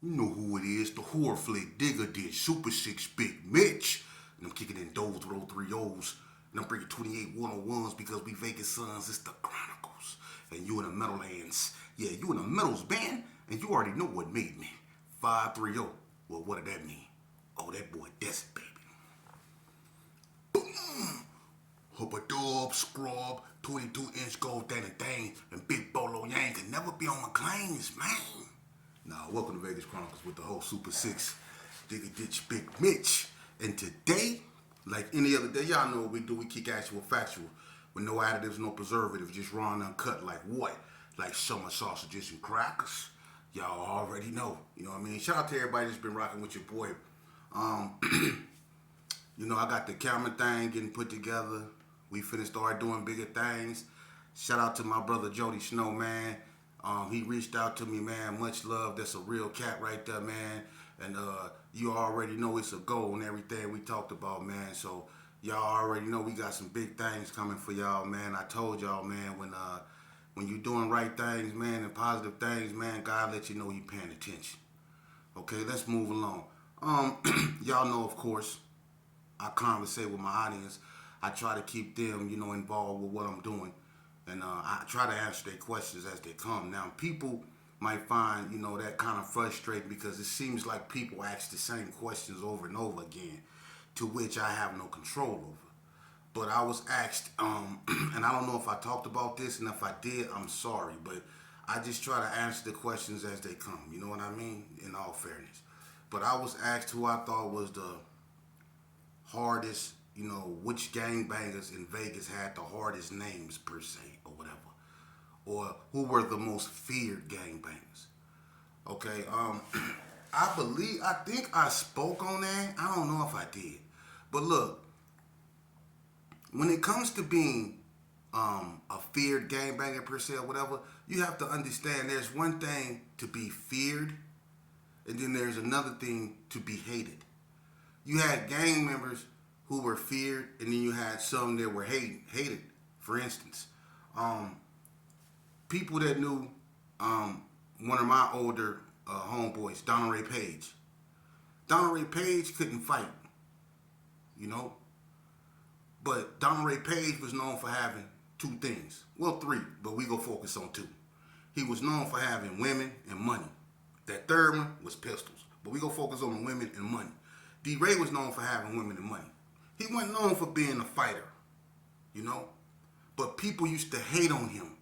You know who it is, the horror flick digger did Super 6 Big Mitch. And I'm kicking in doors with 03 O's. And I'm bringing 28 101s because we Vegas sons, it's the Chronicles. And you in the Meadowlands. Yeah, you in the Metals band, and you already know what made me. 530. Well, what did that mean? Oh, that boy Desert, baby. Boom! Hubba dub, scrub, 22-inch gold thing, and Big Bolo Yang can never be on my claims, man. Now, welcome to Vegas Chronicles with the whole Super 6 Digga Ditch Big Mitch. And today, like any other day, y'all know what we do. We kick actual factual with no additives, no preservatives, just raw and uncut like what? Like summer sausages and crackers. Y'all already know. You know what I mean? Shout out to everybody that's been rocking with your boy. Um, I got the camera thing getting put together. We finna start doing bigger things. Shout out to my brother Jody Snow, man. He reached out to me, man. Much love. That's a real cat right there, man. And you already know it's a goal and everything we talked about, man. So y'all already know we got some big things coming for y'all, man. I told y'all, man, when you doing right things, man, and positive things, man, God let you know you paying attention. Okay, let's move along. Y'all know, of course, I conversate with my audience. I try to keep them, involved with what I'm doing. And I try to answer their questions as they come. Now, people might find, that kind of frustrating because it seems like people ask the same questions over and over again, to which I have no control over. But I was asked, and I don't know if I talked about this, and if I did, I'm sorry. But I just try to answer the questions as they come. You know what I mean? In all fairness. But I was asked who I thought was the hardest, which gangbangers in Vegas had the hardest names per se, or whatever, or who were the most feared gangbangers. Okay, I think I spoke on that. I don't know if I did, but look, when it comes to being a feared gangbanger per se or whatever, you have to understand there's one thing to be feared, and then there's another thing to be hated. You had gang members who were feared, and then you had some that were hated. For instance, people that knew one of my older homeboys, Donald Ray Page. Donald Ray Page couldn't fight, you know, but Donald Ray Page was known for having two things. Well, three, but we go focus on two. He was known for having women and money. That third one was pistols, but we go focus on the women and money. D. Ray was known for having women and money. He wasn't known for being a fighter, but people used to hate on him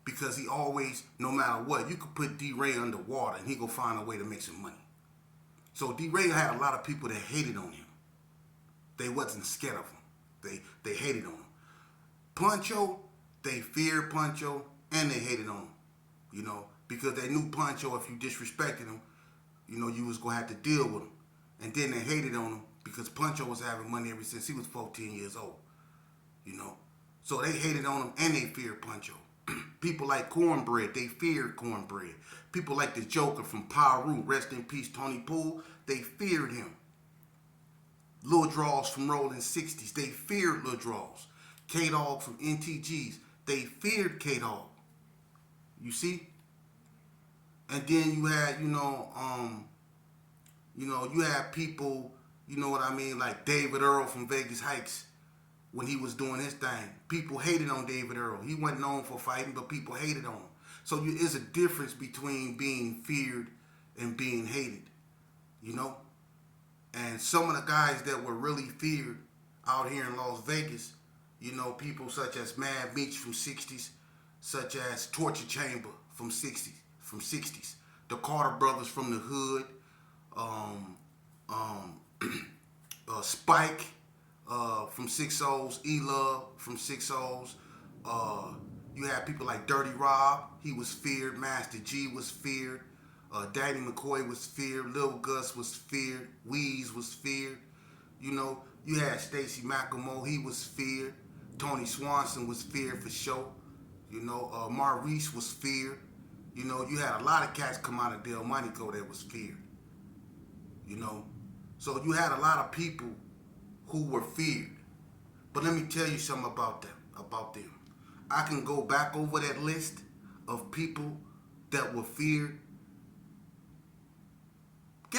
because he always, no matter what, you could put D. Ray underwater and he go find a way to make some money. So D. Ray had a lot of people that hated on him. They wasn't scared of him. They hated on him. Pancho, they feared Pancho and they hated on him, because they knew Pancho, if you disrespected him, you was going to have to deal with him. And then they hated on him because Pancho was having money ever since he was 14 years old, So they hated on him and they feared Pancho. People like Cornbread, they feared Cornbread. People like the Joker from Paru, rest in peace, Tony Poole, they feared him. Lil Draws from Rolling 60s, they feared Lil Draws. K-Dog from NTGs, they feared K-Dog. You see? And then you had, you had people, like David Earl from Vegas Heights when he was doing his thing. People hated on David Earl. He wasn't known for fighting, but people hated on him. So there's a difference between being feared and being hated, And some of the guys that were really feared out here in Las Vegas, people such as Mad Meech from 60s, such as Torture Chamber from 60s, the Carter Brothers from the Hood, Spike from 6-0s, E-Love from 6-0s. You had people like Dirty Rob, he was feared. Master G was feared. Danny McCoy was feared. Lil Gus was feared. Weeze was feared. You had Stacy McElmo, he was feared. Tony Swanson was feared for sure. Maurice was feared. You had a lot of cats come out of Del Monaco that was feared. So you had a lot of people who were feared. But let me tell you something about them. I can go back over that list of people that were feared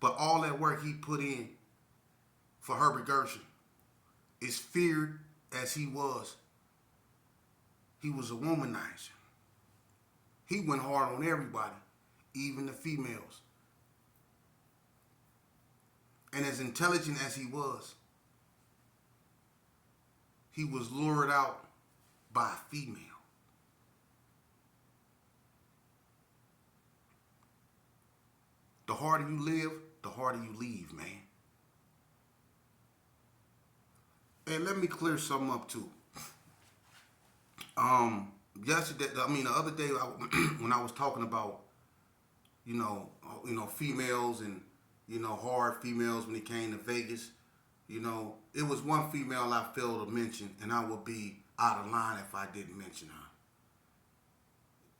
But all that work he put in for Herbert Gershon, as feared as he was a womanizer. He went hard on everybody, even the females. And as intelligent as he was lured out by a female. The harder you live, the harder you leave, man. And let me clear something up too. Yesterday, the other day, when I was talking about, females and, hard females when it came to Vegas, it was one female I failed to mention, and I would be out of line if I didn't mention her.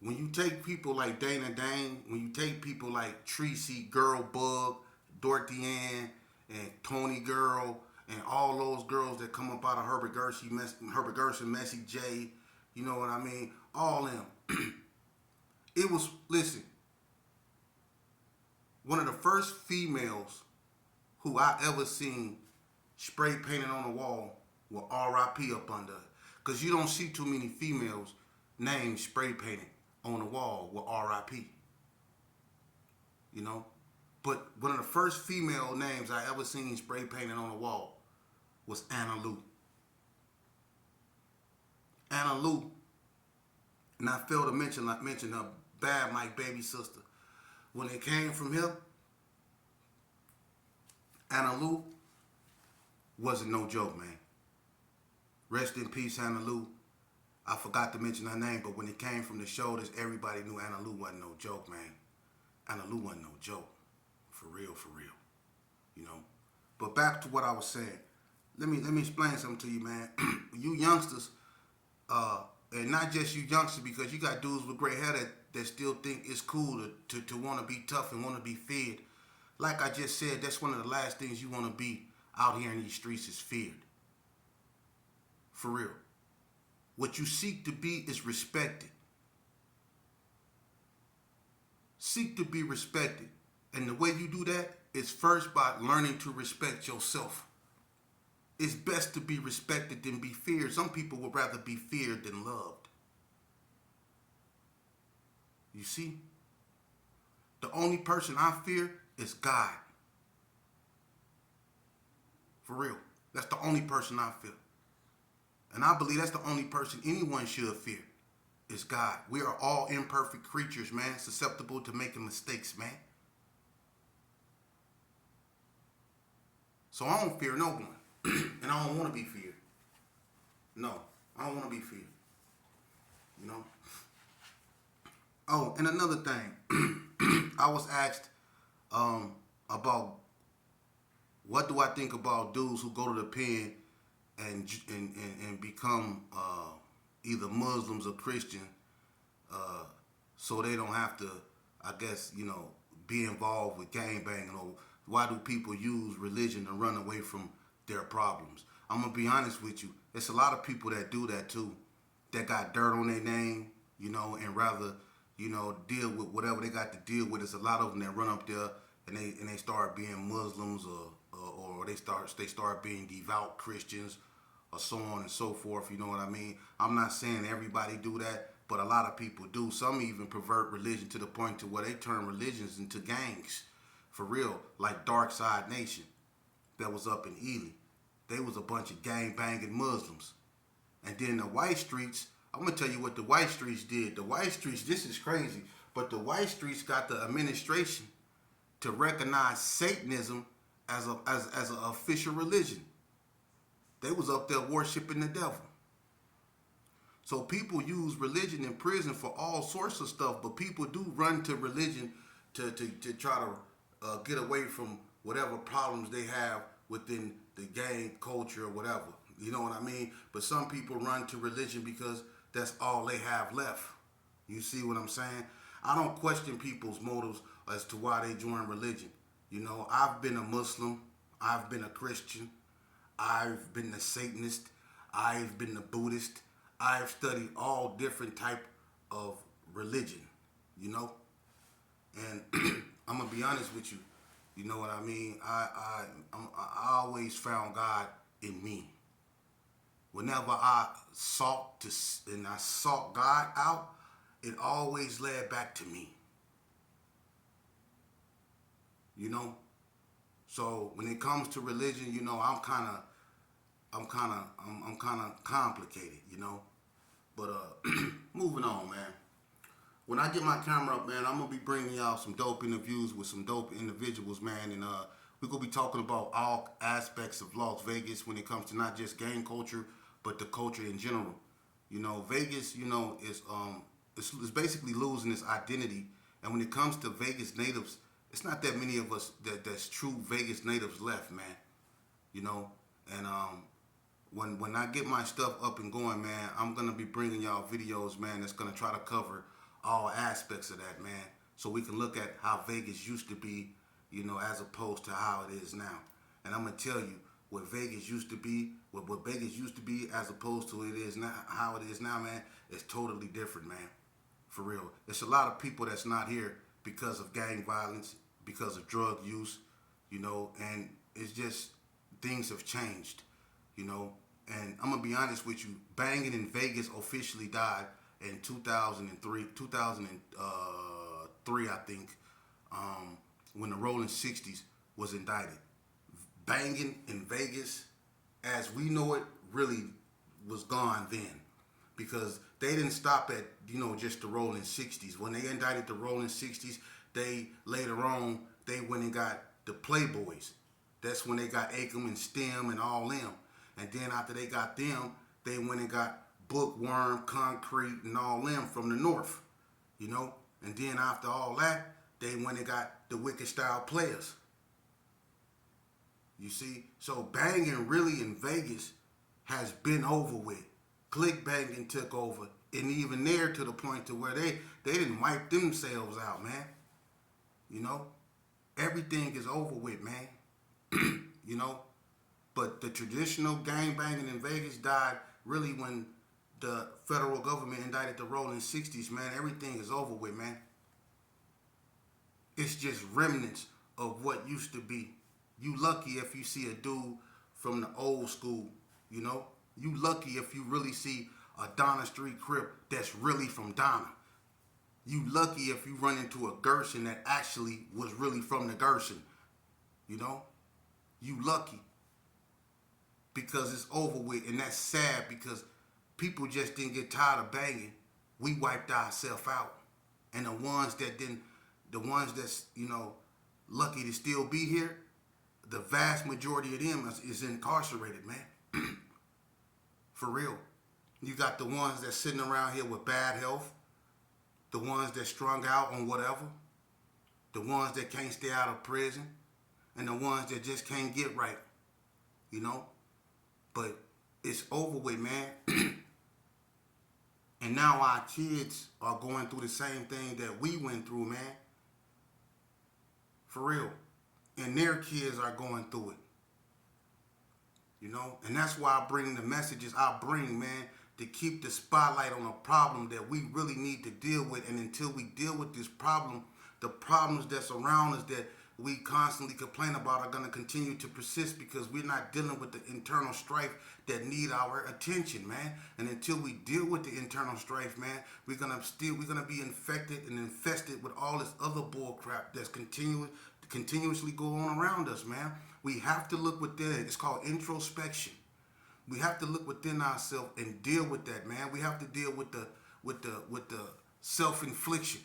When you take people like Dana Dane, when you take people like Tracy Girl Bug, Dorothy Ann, and Tony Girl, and all those girls that come up out of Herbert Gershon, Messy J, you know what I mean? All them. It was, listen, one of the first females who I ever seen spray painted on the wall with R.I.P. up under it. Because you don't see too many females names spray painted on the wall with R.I.P. But one of the first female names I ever seen spray painted on the wall was Analo. Analo, and I failed to mention her Bad Mike baby sister. When it came from him, Analo wasn't no joke, man. Rest in peace, Analo. I forgot to mention her name, but when it came from the shoulders, everybody knew Analo wasn't no joke, man. Analo wasn't no joke. For real. But back to what I was saying. Let me explain something to you, man. You youngsters, and not just you youngsters, because you got dudes with gray hair that still think it's cool to want to be tough and want to be feared. Like I just said, that's one of the last things you want to be out here in these streets is feared. For real. What you seek to be is respected. Seek to be respected. And the way you do that is first by learning to respect yourself. It's best to be respected than be feared. Some people would rather be feared than loved. You see? The only person I fear is God. For real. That's the only person I fear. And I believe that's the only person anyone should fear is God. We are all imperfect creatures, man, susceptible to making mistakes, man. So I don't fear no one. And I don't want to be feared. No, I don't want to be feared. Oh, and another thing. I was asked about what do I think about dudes who go to the pen and become either Muslims or Christian so they don't have to, I guess, be involved with gangbanging, or why do people use religion to run away from their problems? I'm going to be honest with you. There's a lot of people that do that too, that got dirt on their name, and rather, deal with whatever they got to deal with. There's a lot of them that run up there and they start being Muslims or they start being devout Christians or so on and so forth, you know what I mean? I'm not saying everybody do that, but a lot of people do. Some even pervert religion to the point to where they turn religions into gangs. For real, like Dark Side Nation that was up in Ely. They was a bunch of gang-banging Muslims. And then the white streets, I'm going to tell you what the white streets did. The white streets, this is crazy, but the white streets got the administration to recognize Satanism as an official religion. They was up there worshiping the devil. So people use religion in prison for all sorts of stuff, but people do run to religion to try to get away from whatever problems they have within the gang culture or whatever. You know what I mean? But some people run to religion because that's all they have left. You see what I'm saying? I don't question people's motives as to why they join religion. I've been a Muslim. I've been a Christian. I've been a Satanist. I've been a Buddhist. I've studied all different type of religion, And I'm going to be honest with you. You know what I mean? I always found God in me. Whenever I sought God out, it always led back to me. You know. So when it comes to religion, you know, I'm kind of complicated. You know. But moving on, man. When I get my camera up, man, I'm gonna be bringing y'all some dope interviews with some dope individuals, man, and we're gonna be talking about all aspects of Las Vegas when it comes to not just gang culture, but the culture in general. You know, Vegas, you know, is it's basically losing its identity, and when it comes to Vegas natives, it's not that many of us that's true Vegas natives left, man. You know, and when I get my stuff up and going, man, I'm gonna be bringing y'all videos, man, that's gonna try to cover all aspects of that, man, so we can look at how Vegas used to be, you know, as opposed to how it is now. And I'm gonna tell you what Vegas used to be, what Vegas used to be, as opposed to it is now, how it is now, man. It's totally different, man. For real, it's a lot of people that's not here because of gang violence, because of drug use, you know, and it's just things have changed, you know. And I'm gonna be honest with you, banging in Vegas officially died in 2003, I think, when the Rolling 60s was indicted. Banging in Vegas, as we know it, really was gone then, because they didn't stop at, you know, just the Rolling 60s. When they indicted the Rolling 60s, they later on they went and got the Playboys. That's when they got Acom and Stem and all them. And then after they got them, they went and got Bookworm, Concrete, and all them from the north, you know. And then after all that, they went and got the Wicked Style Players. You see, so banging really in Vegas has been over with. Click banging took over, and even there to the point to where they didn't wipe themselves out, man. You know, everything is over with, man. You know, but the traditional gang banging in Vegas died really when the federal government indicted the Rolling 60s, man. Everything is over with, man. It's just remnants of what used to be. You lucky if you see a dude from the old school, you know. You lucky if you really see a Donna Street Crip that's really from Donna. You lucky if you run into a Gerson that actually was really from the Gerson, you know. You lucky, because it's over with, and that's sad because people just didn't get tired of banging. We wiped ourselves out. And the ones that's, you know, lucky to still be here, the vast majority of them is incarcerated, man. For real. You got the ones that's sitting around here with bad health, the ones that strung out on whatever, the ones that can't stay out of prison, and the ones that just can't get right, you know. But it's over with, man. And now our kids are going through the same thing that we went through, man. For real. And their kids are going through it. You know? And that's why I bring the messages I bring, man, to keep the spotlight on a problem that we really need to deal with. And until we deal with this problem, the problems that's around us that we constantly complain about are going to continue to persist, because we're not dealing with the internal strife that need our attention, man. And until we deal with the internal strife, man, we're gonna be infected and infested with all this other bull crap that's continuously going on around us, man. We have to look within. It's called introspection. We have to look within ourselves and deal with that, man. We have to deal with the self-infliction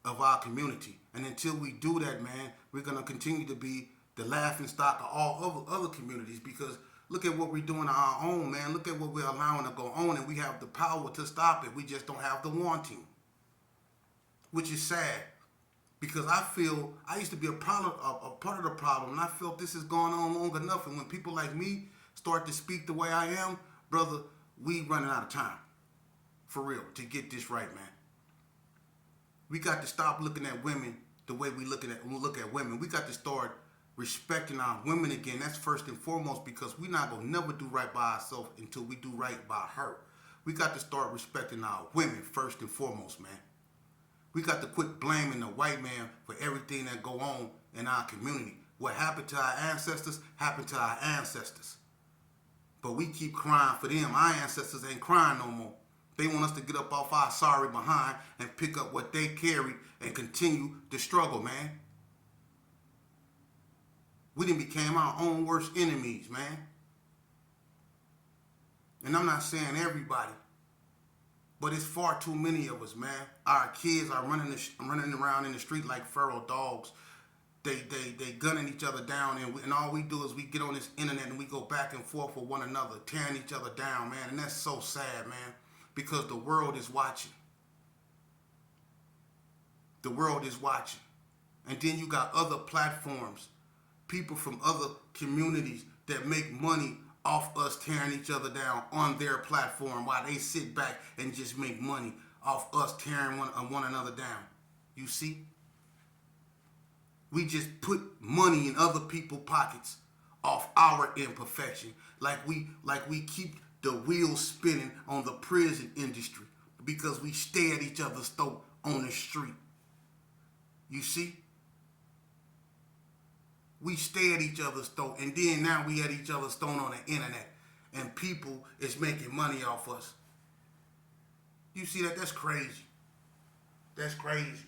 of our community. And until we do that, man, we're gonna continue to be the laughing stock of all other communities, because look at what we're doing on our own, man. Look at what we're allowing to go on, and we have the power to stop it. We just don't have the wanting, which is sad, because I feel I used to be a part of the problem, and I felt this is going on long enough. And when people like me start to speak the way I am, brother, we running out of time, for real, to get this right, man. We got to stop looking at women the way we look at women. We got to start respecting our women again. That's first and foremost, because we're not going to never do right by ourselves until we do right by her. We got to start respecting our women first and foremost, man. We got to quit blaming the white man for everything that go on in our community. What happened to our ancestors happened to our ancestors. But we keep crying for them. Our ancestors ain't crying no more. They want us to get up off our sorry behind and pick up what they carried and continue the struggle, man. We done became our own worst enemies, man. And I'm not saying everybody, but it's far too many of us, man. Our kids are running around in the street like feral dogs. They gunning each other down, and all we do is we get on this internet and we go back and forth with one another, tearing each other down, man. And that's so sad, man, because the world is watching. The world is watching. And then you got other platforms, people from other communities that make money off us tearing each other down on their platform while they sit back and just make money off us tearing one another down. You see? We just put money in other people's pockets off our imperfection. Like we keep the wheels spinning on the prison industry because we stare at each other's throat on the street. You see? We stay at each other's throat, and then now we at each other's throat on the internet, and people is making money off us. You see that? That's crazy. That's crazy.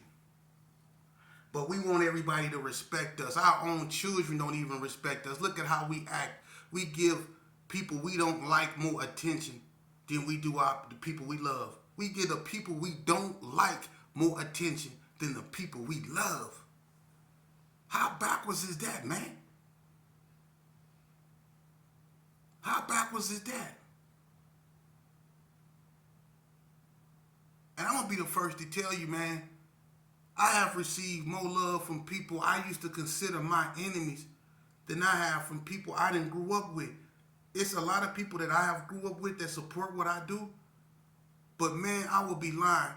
But we want everybody to respect us. Our own children don't even respect us. Look at how we act. We give people we don't like more attention than we do the people we love. We give the people we don't like more attention than the people we love. How backwards is that, man? How backwards is that? And I'm going to be the first to tell you, man, I have received more love from people I used to consider my enemies than I have from people I didn't grew up with. It's a lot of people that I have grew up with that support what I do. But man, I would be lying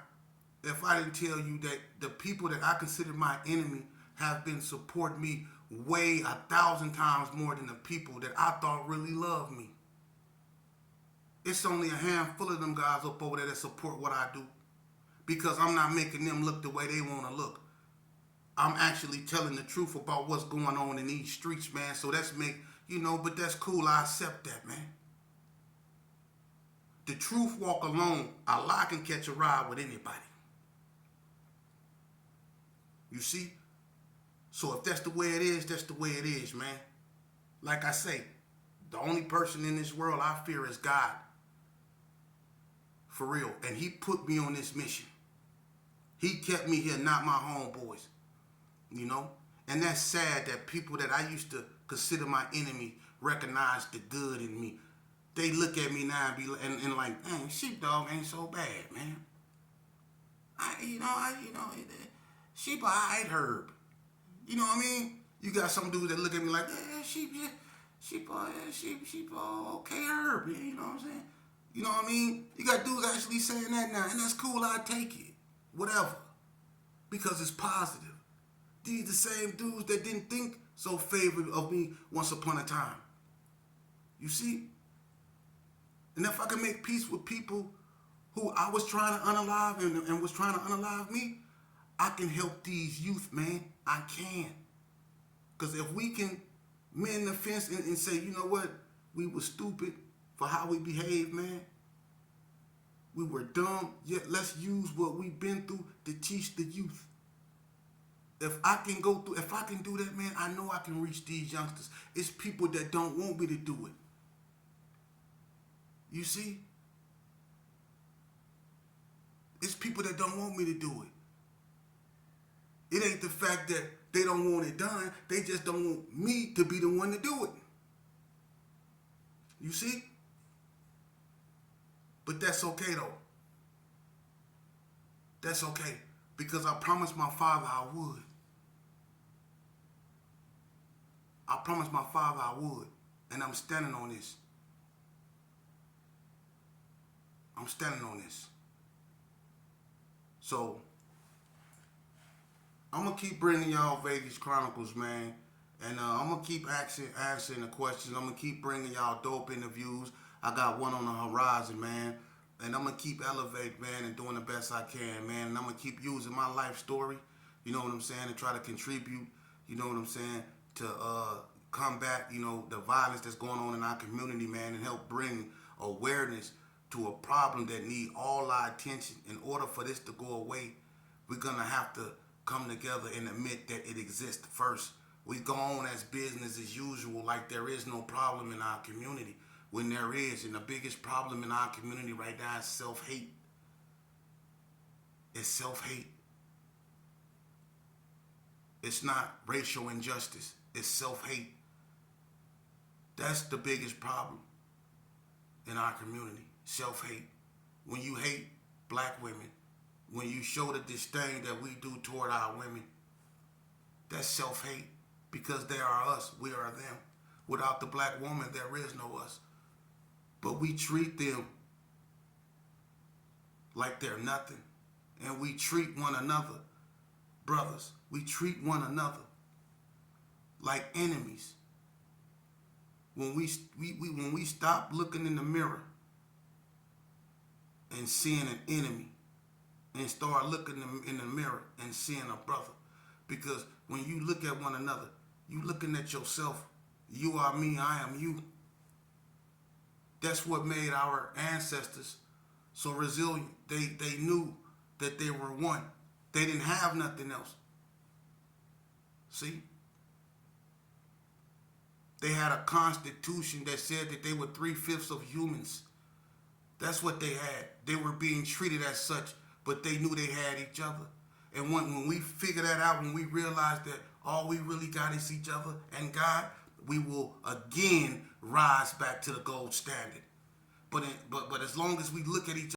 if I didn't tell you that the people that I consider my enemy have been support me way 1,000 times more than the people that I thought really loved me. It's only a handful of them guys up over there that support what I do, because I'm not making them look the way they want to look. I'm actually telling the truth about what's going on in these streets, man. So but that's cool. I accept that, man. The truth walk alone. Allah can catch a ride with anybody. You see? So if that's the way it is, that's the way it is, man. Like I say, the only person in this world I fear is God. For real. And he put me on this mission. He kept me here, not my homeboys. You know? And that's sad that people that I used to consider my enemy recognize the good in me. They look at me now and like, dang, sheepdog ain't so bad, man. Sheep alright herb. You know what I mean? You got some dudes that look at me like, sheep okay herb. Yeah, you know what I'm saying? You know what I mean? You got dudes actually saying that now, and that's cool. I take it, whatever, because it's positive. These the same dudes that didn't think so favorably of me once upon a time. You see? And if I can make peace with people who I was trying to unalive and was trying to unalive me, I can help these youth, man. I can. Because if we can mend the fence and say, you know what? We were stupid for how we behaved, man. We were dumb, yet let's use what we've been through to teach the youth. If I can do that, man, I know I can reach these youngsters. It's people that don't want me to do it. You see? It's people that don't want me to do it. It ain't the fact that they don't want it done. They just don't want me to be the one to do it. You see? But that's okay, though. That's okay. Because I promised my father I would. I promised my father I would. And I'm standing on this. I'm standing on this. So, I'm going to keep bringing y'all Vegas Chronicles, man. And I'm going to keep answering the questions. I'm going to keep bringing y'all dope interviews. I got one on the horizon, man. And I'm going to keep elevating, man, and doing the best I can, man. And I'm going to keep using my life story, you know what I'm saying, to try to contribute, you know what I'm saying, to combat, the violence that's going on in our community, man, and help bring awareness to a problem that need all our attention. In order for this to go away, we're gonna have to come together and admit that it exists first. We go on as business as usual, like there is no problem in our community, when there is. And the biggest problem in our community right now is self-hate. It's self-hate. It's not racial injustice. It's self-hate. That's the biggest problem in our community. Self-hate. When you hate black women, when you show the disdain that we do toward our women, that's self-hate, because they are us, we are them. Without the black woman, there is no us. But we treat them like they're nothing. And we treat one another, brothers, we treat one another like enemies. When we stop looking in the mirror and seeing an enemy, and start looking in the mirror and seeing a brother. Because when you look at one another, you looking at yourself. You are me, I am you. That's what made our ancestors so resilient. They knew that they were one. They didn't have nothing else. See? They had a constitution that said that they were 3/5 of humans. That's what they had. They were being treated as such, but they knew they had each other. And when we figure that out, when we realize that all we really got is each other and God, we will again rise back to the gold standard. But as long as we look at each